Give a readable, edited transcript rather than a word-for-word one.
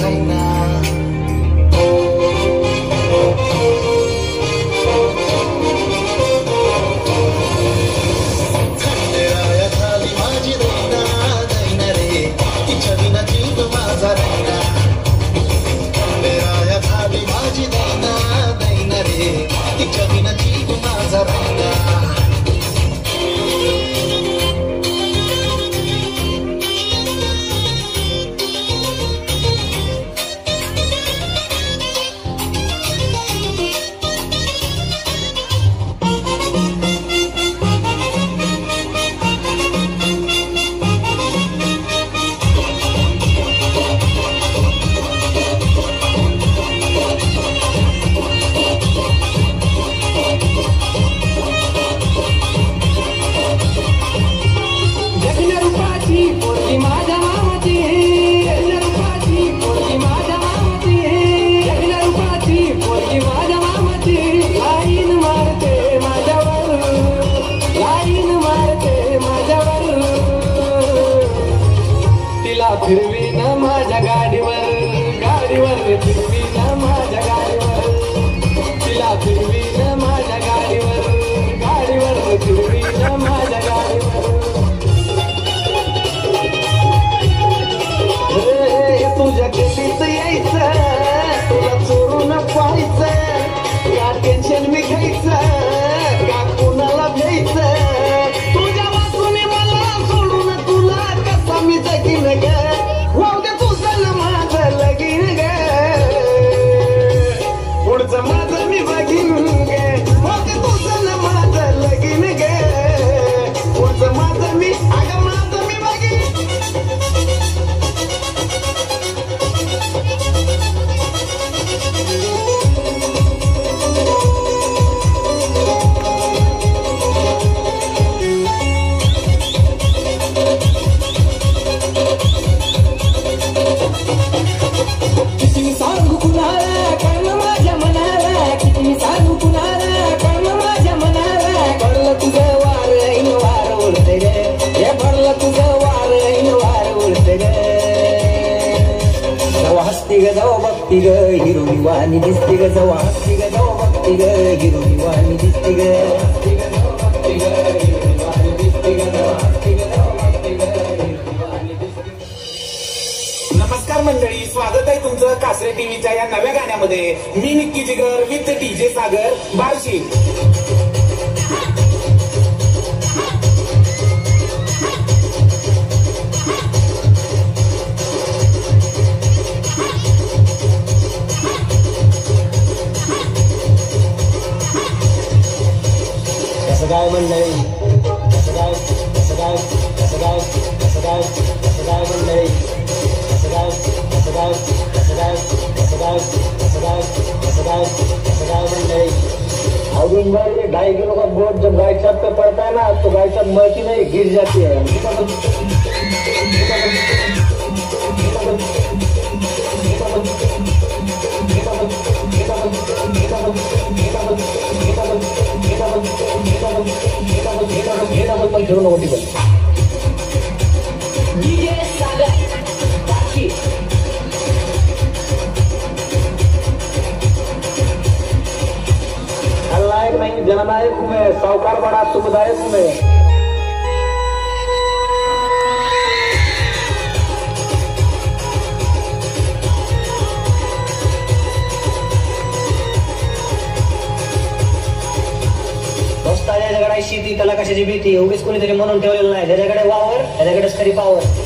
राहिना फिरवी ना माझ्या गाडीवर फिरवी ना माझ्या गाडीवर तिला फिरवी ना माझ्या गाडीवर फिरवी ना माझ्या गाडीवर तुझ्या केलीच यायचं तुला चोरून पाहायचं या टेन्शन मी घ्यायचं का कोणाला घ्यायचं तुझ्या वाचून मला सोडून तुला कसा मी जगीन ग पुढचं माझं मी बघीन गे होते तुझं माझं लगीन गे पुढचं माझं मी अगं माझं मी बघीन किती सांगू कुणाला कळलं माझ्या मनाला किती सांगू कुणाला कळलं माझ्या मनाला भरलं तुझं वार ऐन वार उडते ग हे भरलं तुझं वार ऐन वार उडते ग जवा हसती ग जवा बघती ग हिरोनी वाणी दिसती ग जवा हसती ग जवा बघती ग हिरोनी वाणी दिसती ग हसती ग जवा बघती ग हिरोनी वाणी दिसती ग जवा हसती ग जवा बघती ग हिरोनी वाणी दिसती ग. नमस्कार मंडळी, स्वागत आहे तुमचं कासरे टीव्हीच्या या नव्या गाण्यामध्ये. मी निक्की जिगर विथ डीजे सागर बार्शी. कसं काय मंडळी कसं काय कसं काय कसं काय कसं काय कसं काय मंडळी कसं काय कसं काय कसं काय कसं काय कसं काय कसं काय कसं काय मंडळी अजून बार 2.5 किलो का बोझ जब गाय छत पे पड़ता है ना तो गाय छत मरती नहीं गिर जाती है. पण ठेवू नको ती पण खलनायक नहीं जननायक हूँ मैं साहूकार बड़ा सुखदायक हूँ मैं. ज्याच्याकडे शेती त्याला कशाची भीती उगीच कोणीतरी म्हणून ठेवलेलं नाही. ज्याच्याकडे वावर त्याच्याकडेच खरी पावर.